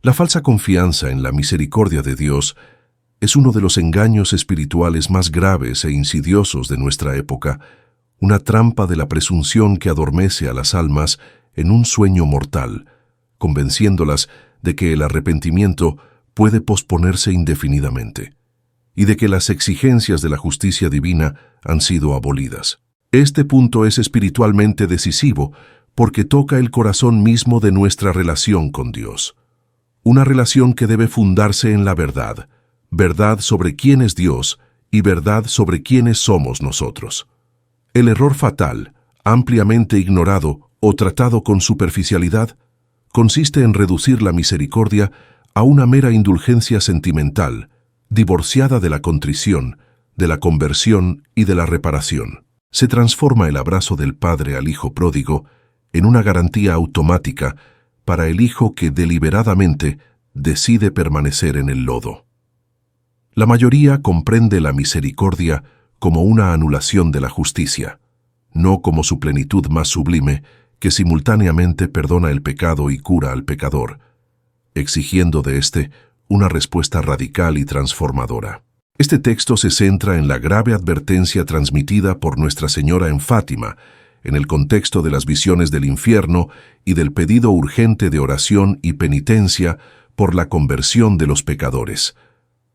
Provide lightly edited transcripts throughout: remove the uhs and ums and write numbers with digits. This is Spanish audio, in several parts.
La falsa confianza en la misericordia de Dios es uno de los engaños espirituales más graves e insidiosos de nuestra época, una trampa de la presunción que adormece a las almas en un sueño mortal, convenciéndolas de que el arrepentimiento puede posponerse indefinidamente y de que las exigencias de la justicia divina han sido abolidas. Este punto es espiritualmente decisivo porque toca el corazón mismo de nuestra relación con Dios. Una relación que debe fundarse en la verdad, verdad sobre quién es Dios y verdad sobre quiénes somos nosotros. El error fatal, ampliamente ignorado o tratado con superficialidad, consiste en reducir la misericordia a una mera indulgencia sentimental, divorciada de la contrición, de la conversión y de la reparación. Se transforma el abrazo del Padre al Hijo pródigo en una garantía automática para el Hijo que deliberadamente decide permanecer en el lodo. La mayoría comprende la misericordia como una anulación de la justicia, no como su plenitud más sublime que simultáneamente perdona el pecado y cura al pecador, exigiendo de éste una respuesta radical y transformadora. Este texto se centra en la grave advertencia transmitida por Nuestra Señora en Fátima, en el contexto de las visiones del infierno y del pedido urgente de oración y penitencia por la conversión de los pecadores.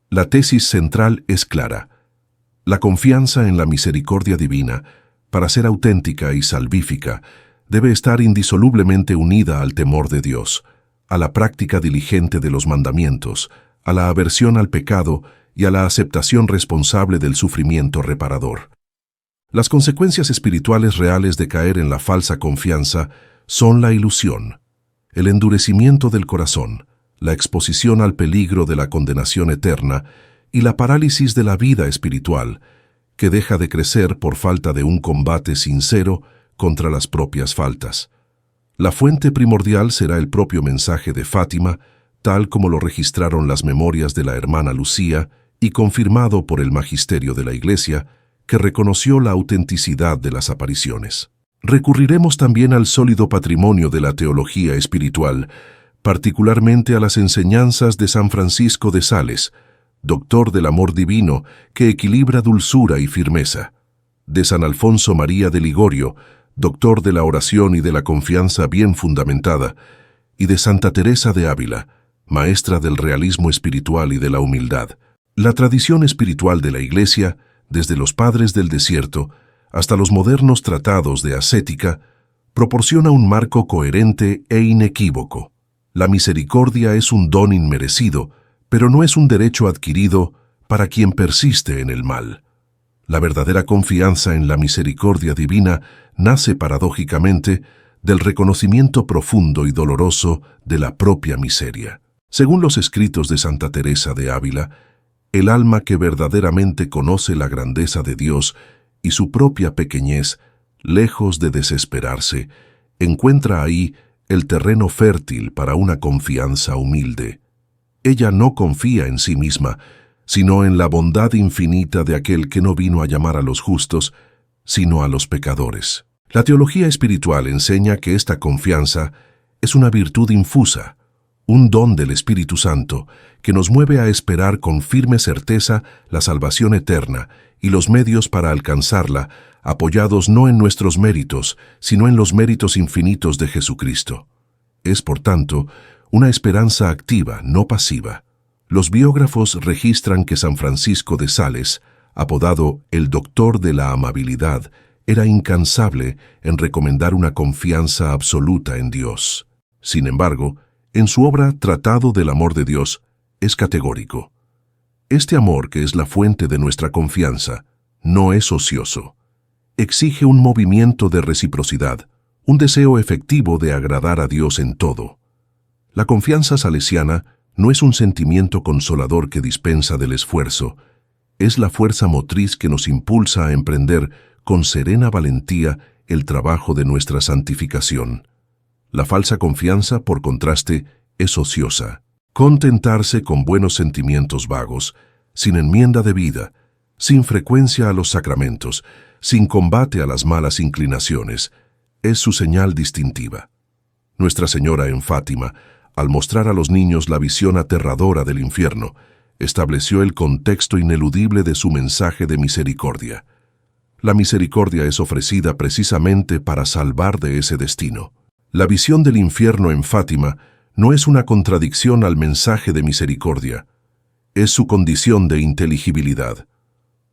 La tesis central es clara. La confianza en la misericordia divina, para ser auténtica y salvífica, debe estar indisolublemente unida al temor de Dios, a la práctica diligente de los mandamientos, a la aversión al pecado y a la aceptación responsable del sufrimiento reparador. Las consecuencias espirituales reales de caer en la falsa confianza son la ilusión, el endurecimiento del corazón, la exposición al peligro de la condenación eterna y la parálisis de la vida espiritual, que deja de crecer por falta de un combate sincero contra las propias faltas. La fuente primordial será el propio mensaje de Fátima, tal como lo registraron las memorias de la hermana Lucía y confirmado por el magisterio de la Iglesia, que reconoció la autenticidad de las apariciones. Recurriremos también al sólido patrimonio de la teología espiritual, particularmente a las enseñanzas de San Francisco de Sales, doctor del amor divino que equilibra dulzura y firmeza, de San Alfonso María de Ligorio, doctor de la oración y de la confianza bien fundamentada, y de Santa Teresa de Ávila, maestra del realismo espiritual y de la humildad. La tradición espiritual de la Iglesia, desde los padres del desierto hasta los modernos tratados de ascética, proporciona un marco coherente e inequívoco. La misericordia es un don inmerecido, pero no es un derecho adquirido para quien persiste en el mal. La verdadera confianza en la misericordia divina nace paradójicamente del reconocimiento profundo y doloroso de la propia miseria. Según los escritos de Santa Teresa de Ávila, el alma que verdaderamente conoce la grandeza de Dios y su propia pequeñez, lejos de desesperarse, encuentra ahí el terreno fértil para una confianza humilde. Ella no confía en sí misma, sino en la bondad infinita de aquel que no vino a llamar a los justos, sino a los pecadores. La teología espiritual enseña que esta confianza es una virtud infusa, un don del Espíritu Santo que nos mueve a esperar con firme certeza la salvación eterna y los medios para alcanzarla, apoyados no en nuestros méritos, sino en los méritos infinitos de Jesucristo. Es, por tanto, una esperanza activa, no pasiva. Los biógrafos registran que San Francisco de Sales, apodado el doctor de la amabilidad, era incansable en recomendar una confianza absoluta en Dios. Sin embargo, en su obra Tratado del Amor de Dios, es categórico. Este amor, que es la fuente de nuestra confianza, no es ocioso. Exige un movimiento de reciprocidad, un deseo efectivo de agradar a Dios en todo. La confianza salesiana no es un sentimiento consolador que dispensa del esfuerzo, es la fuerza motriz que nos impulsa a emprender con serena valentía el trabajo de nuestra santificación. La falsa confianza, por contraste, es ociosa. Contentarse con buenos sentimientos vagos, sin enmienda de vida, sin frecuencia a los sacramentos, sin combate a las malas inclinaciones, es su señal distintiva. Nuestra Señora en Fátima, al mostrar a los niños la visión aterradora del infierno, estableció el contexto ineludible de su mensaje de misericordia. La misericordia es ofrecida precisamente para salvar de ese destino. La visión del infierno en Fátima no es una contradicción al mensaje de misericordia, es su condición de inteligibilidad.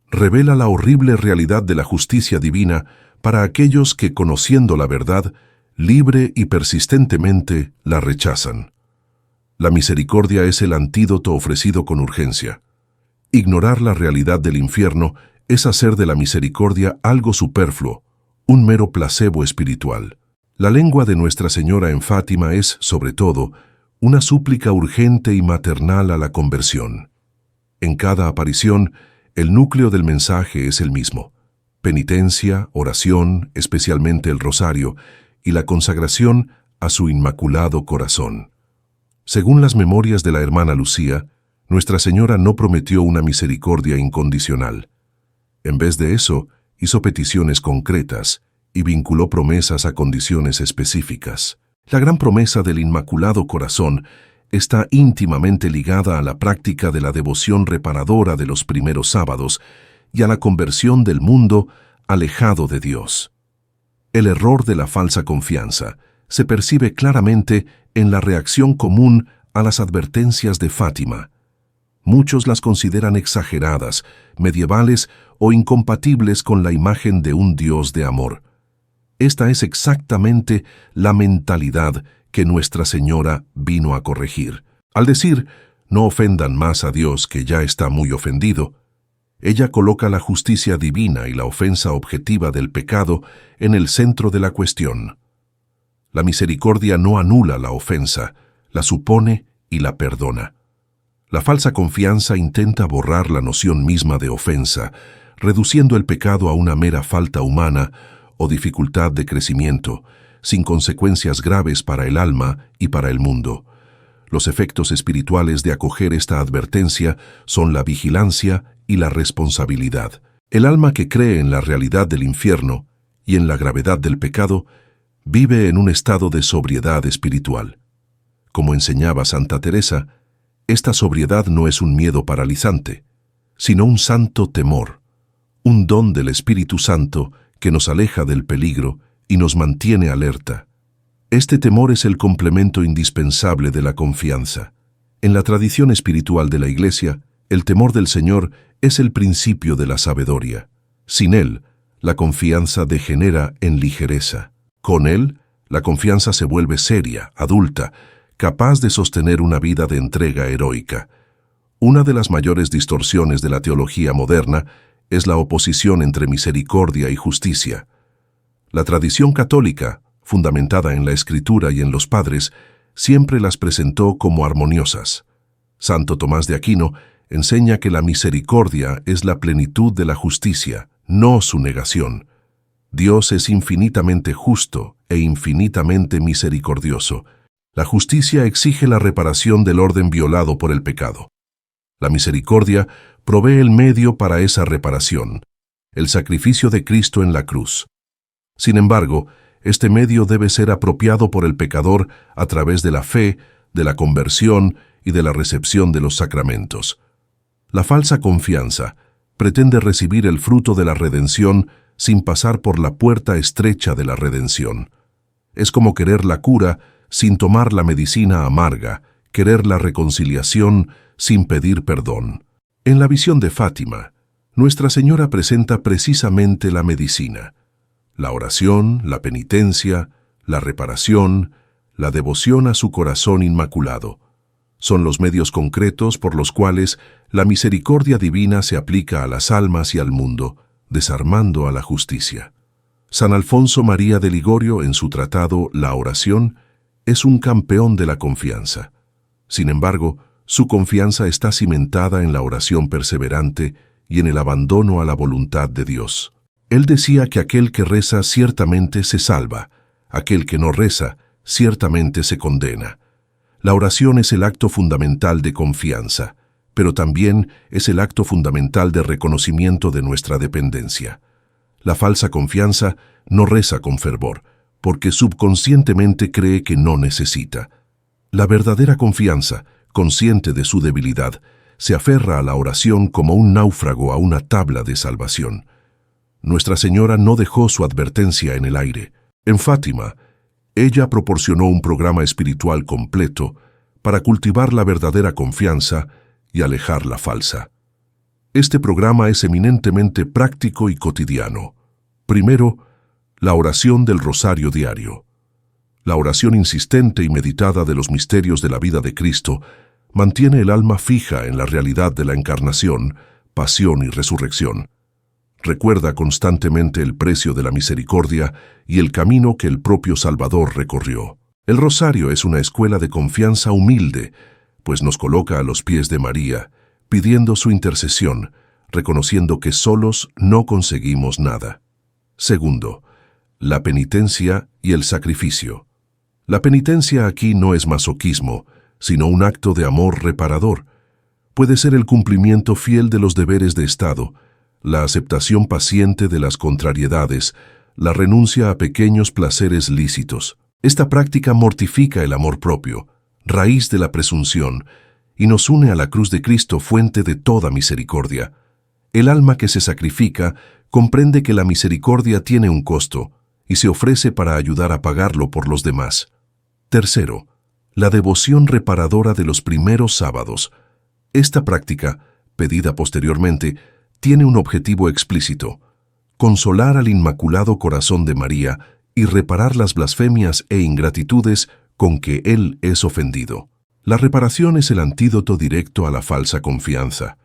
Revela la horrible realidad de la justicia divina para aquellos que, conociendo la verdad, libre y persistentemente la rechazan. La misericordia es el antídoto ofrecido con urgencia. Ignorar la realidad del infierno es hacer de la misericordia algo superfluo, un mero placebo espiritual. La lengua de Nuestra Señora en Fátima es, sobre todo, una súplica urgente y maternal a la conversión. En cada aparición, el núcleo del mensaje es el mismo: penitencia, oración, especialmente el rosario, y la consagración a su inmaculado corazón. Según las memorias de la hermana Lucía, Nuestra Señora no prometió una misericordia incondicional. En vez de eso, hizo peticiones concretas y vinculó promesas a condiciones específicas. La gran promesa del Inmaculado Corazón está íntimamente ligada a la práctica de la devoción reparadora de los primeros sábados y a la conversión del mundo alejado de Dios. El error de la falsa confianza se percibe claramente en la reacción común a las advertencias de Fátima. Muchos las consideran exageradas, medievales o incompatibles con la imagen de un Dios de amor. Esta es exactamente la mentalidad que Nuestra Señora vino a corregir. Al decir, no ofendan más a Dios, que ya está muy ofendido, ella coloca la justicia divina y la ofensa objetiva del pecado en el centro de la cuestión. La misericordia no anula la ofensa, la supone y la perdona. La falsa confianza intenta borrar la noción misma de ofensa, reduciendo el pecado a una mera falta humana o dificultad de crecimiento, sin consecuencias graves para el alma y para el mundo. Los efectos espirituales de acoger esta advertencia son la vigilancia y la responsabilidad. El alma que cree en la realidad del infierno y en la gravedad del pecado vive en un estado de sobriedad espiritual. Como enseñaba Santa Teresa, esta sobriedad no es un miedo paralizante, sino un santo temor, un don del Espíritu Santo que nos aleja del peligro y nos mantiene alerta. Este temor es el complemento indispensable de la confianza. En la tradición espiritual de la Iglesia, el temor del Señor es el principio de la sabiduría. Sin él, la confianza degenera en ligereza. Con él, la confianza se vuelve seria, adulta, capaz de sostener una vida de entrega heroica. Una de las mayores distorsiones de la teología moderna es la oposición entre misericordia y justicia. La tradición católica, fundamentada en la Escritura y en los padres, siempre las presentó como armoniosas. Santo Tomás de Aquino enseña que la misericordia es la plenitud de la justicia, no su negación. Dios es infinitamente justo e infinitamente misericordioso. La justicia exige la reparación del orden violado por el pecado. La misericordia provee el medio para esa reparación, el sacrificio de Cristo en la cruz. Sin embargo, este medio debe ser apropiado por el pecador a través de la fe, de la conversión y de la recepción de los sacramentos. La falsa confianza pretende recibir el fruto de la redención sin pasar por la puerta estrecha de la redención. Es como querer la cura sin tomar la medicina amarga, querer la reconciliación sin pedir perdón. En la visión de Fátima, Nuestra Señora presenta precisamente la medicina: la oración, la penitencia, la reparación, la devoción a su corazón inmaculado. Son los medios concretos por los cuales la misericordia divina se aplica a las almas y al mundo, desarmando a la justicia. San Alfonso María de Ligorio, en su tratado La oración, es un campeón de la confianza. Sin embargo, su confianza está cimentada en la oración perseverante y en el abandono a la voluntad de Dios. Él decía que aquel que reza ciertamente se salva, aquel que no reza ciertamente se condena. La oración es el acto fundamental de confianza, pero también es el acto fundamental de reconocimiento de nuestra dependencia. La falsa confianza no reza con fervor, porque subconscientemente cree que no necesita. La verdadera confianza, consciente de su debilidad, se aferra a la oración como un náufrago a una tabla de salvación. Nuestra Señora no dejó su advertencia en el aire. En Fátima, ella proporcionó un programa espiritual completo para cultivar la verdadera confianza y alejar la falsa. Este programa es eminentemente práctico y cotidiano. Primero, la oración del rosario diario. La oración insistente y meditada de los misterios de la vida de Cristo mantiene el alma fija en la realidad de la encarnación, pasión y resurrección. Recuerda constantemente el precio de la misericordia y el camino que el propio Salvador recorrió. El rosario es una escuela de confianza humilde, pues nos coloca a los pies de María, pidiendo su intercesión, reconociendo que solos no conseguimos nada. Segundo, la penitencia y el sacrificio. La penitencia aquí no es masoquismo, sino un acto de amor reparador. Puede ser el cumplimiento fiel de los deberes de Estado, la aceptación paciente de las contrariedades, la renuncia a pequeños placeres lícitos. Esta práctica mortifica el amor propio, raíz de la presunción, y nos une a la cruz de Cristo, fuente de toda misericordia. El alma que se sacrifica comprende que la misericordia tiene un costo y se ofrece para ayudar a pagarlo por los demás. Tercero, la devoción reparadora de los primeros sábados. Esta práctica, pedida posteriormente, tiene un objetivo explícito: consolar al Inmaculado Corazón de María y reparar las blasfemias e ingratitudes con que Él es ofendido. La reparación es el antídoto directo a la falsa confianza.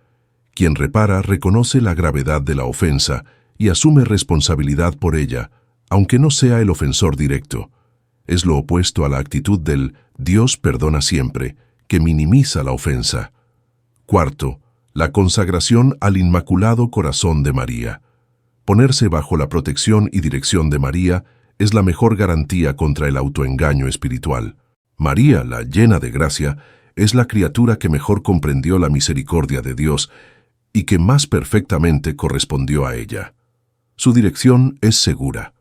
Quien repara reconoce la gravedad de la ofensa y asume responsabilidad por ella, aunque no sea el ofensor directo. Es lo opuesto a la actitud del Dios perdona siempre, que minimiza la ofensa. Cuarto, la consagración al Inmaculado Corazón de María. Ponerse bajo la protección y dirección de María es la mejor garantía contra el autoengaño espiritual. María, la llena de gracia, es la criatura que mejor comprendió la misericordia de Dios y que más perfectamente correspondió a ella. Su dirección es segura.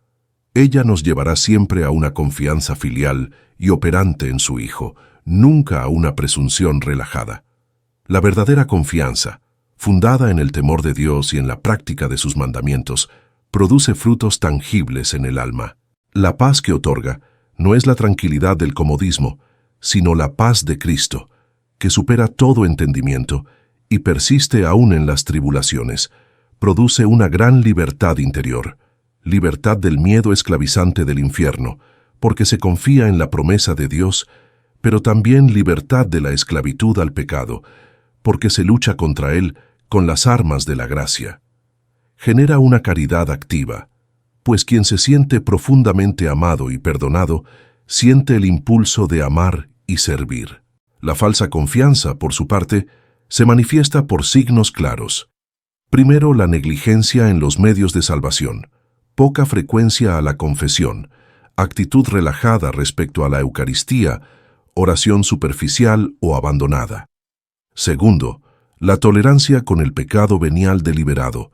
Ella nos llevará siempre a una confianza filial y operante en su Hijo, nunca a una presunción relajada. La verdadera confianza, fundada en el temor de Dios y en la práctica de sus mandamientos, produce frutos tangibles en el alma. La paz que otorga no es la tranquilidad del comodismo, sino la paz de Cristo, que supera todo entendimiento y persiste aún en las tribulaciones. Produce una gran libertad interior, libertad del miedo esclavizante del infierno, porque se confía en la promesa de Dios, pero también libertad de la esclavitud al pecado, porque se lucha contra él con las armas de la gracia. Genera una caridad activa, pues quien se siente profundamente amado y perdonado, siente el impulso de amar y servir. La falsa confianza, por su parte, se manifiesta por signos claros. Primero, la negligencia en los medios de salvación, poca frecuencia a la confesión, actitud relajada respecto a la Eucaristía, oración superficial o abandonada. Segundo, la tolerancia con el pecado venial deliberado.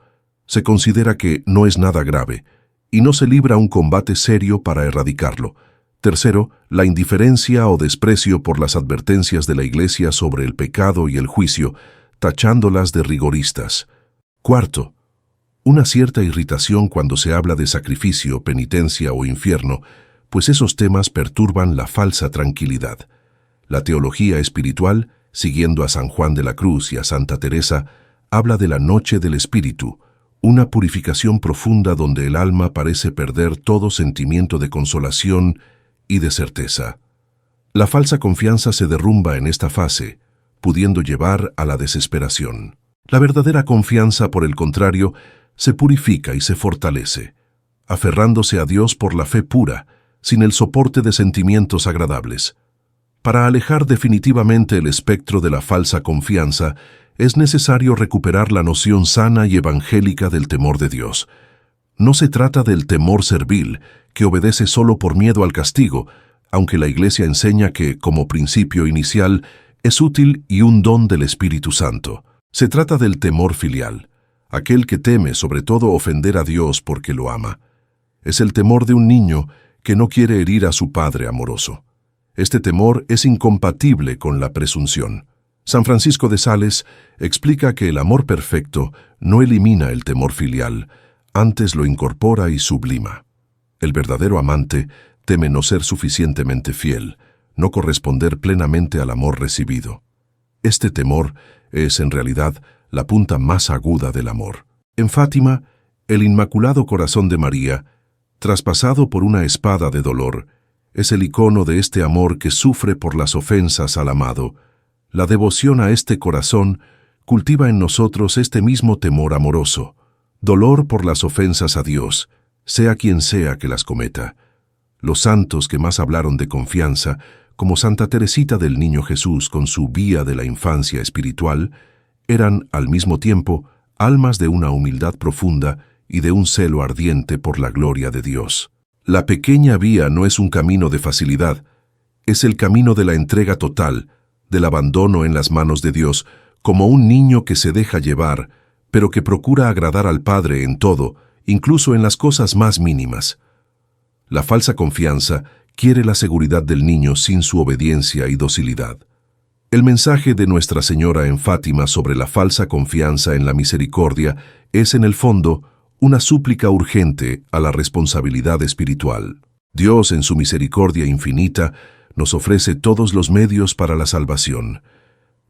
Se considera que no es nada grave y no se libra un combate serio para erradicarlo. Tercero, la indiferencia o desprecio por las advertencias de la Iglesia sobre el pecado y el juicio, tachándolas de rigoristas. Cuarto, una cierta irritación cuando se habla de sacrificio, penitencia o infierno, pues esos temas perturban la falsa tranquilidad. La teología espiritual, siguiendo a San Juan de la Cruz y a Santa Teresa, habla de la noche del espíritu, una purificación profunda donde el alma parece perder todo sentimiento de consolación y de certeza. La falsa confianza se derrumba en esta fase, pudiendo llevar a la desesperación. La verdadera confianza, por el contrario, se purifica y se fortalece, aferrándose a Dios por la fe pura, sin el soporte de sentimientos agradables. Para alejar definitivamente el espectro de la falsa confianza, es necesario recuperar la noción sana y evangélica del temor de Dios. No se trata del temor servil, que obedece solo por miedo al castigo, aunque la Iglesia enseña que, como principio inicial, es útil y un don del Espíritu Santo. Se trata del temor filial, aquel que teme sobre todo ofender a Dios porque lo ama. Es el temor de un niño que no quiere herir a su padre amoroso. Este temor es incompatible con la presunción. San Francisco de Sales explica que el amor perfecto no elimina el temor filial, antes lo incorpora y sublima. El verdadero amante teme no ser suficientemente fiel, no corresponder plenamente al amor recibido. Este temor es, en realidad, la punta más aguda del amor. En Fátima, el Inmaculado Corazón de María, traspasado por una espada de dolor, es el icono de este amor que sufre por las ofensas al amado. La devoción a este corazón cultiva en nosotros este mismo temor amoroso, dolor por las ofensas a Dios, sea quien sea que las cometa. Los santos que más hablaron de confianza, como Santa Teresita del Niño Jesús con su Vía de la Infancia Espiritual, eran, al mismo tiempo, almas de una humildad profunda y de un celo ardiente por la gloria de Dios. La pequeña vía no es un camino de facilidad, es el camino de la entrega total, del abandono en las manos de Dios, como un niño que se deja llevar, pero que procura agradar al Padre en todo, incluso en las cosas más mínimas. La falsa confianza quiere la seguridad del niño sin su obediencia y docilidad. El mensaje de Nuestra Señora en Fátima sobre la falsa confianza en la misericordia es, en el fondo, una súplica urgente a la responsabilidad espiritual. Dios, en su misericordia infinita, nos ofrece todos los medios para la salvación,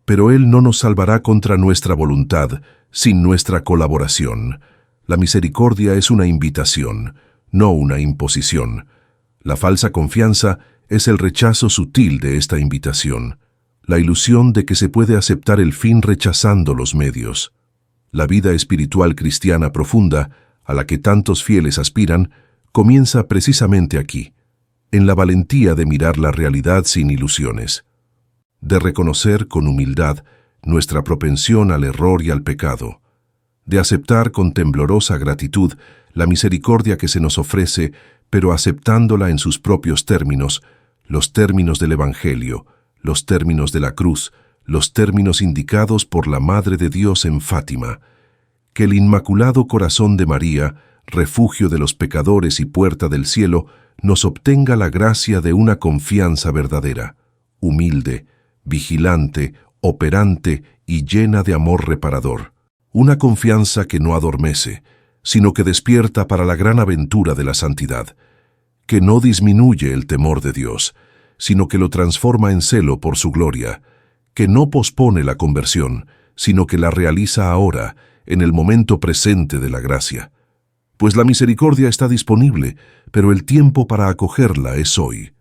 pero Él no nos salvará contra nuestra voluntad, sin nuestra colaboración. La misericordia es una invitación, no una imposición. La falsa confianza es el rechazo sutil de esta invitación, la ilusión de que se puede aceptar el fin rechazando los medios. La vida espiritual cristiana profunda, a la que tantos fieles aspiran, comienza precisamente aquí, en la valentía de mirar la realidad sin ilusiones, de reconocer con humildad nuestra propensión al error y al pecado, de aceptar con temblorosa gratitud la misericordia que se nos ofrece, pero aceptándola en sus propios términos, los términos del Evangelio, los términos de la cruz, los términos indicados por la Madre de Dios en Fátima. Que el Inmaculado Corazón de María, refugio de los pecadores y puerta del cielo, nos obtenga la gracia de una confianza verdadera, humilde, vigilante, operante y llena de amor reparador. Una confianza que no adormece, sino que despierta para la gran aventura de la santidad, que no disminuye el temor de Dios, sino que lo transforma en celo por su gloria, que no pospone la conversión, sino que la realiza ahora, en el momento presente de la gracia. Pues la misericordia está disponible, pero el tiempo para acogerla es hoy.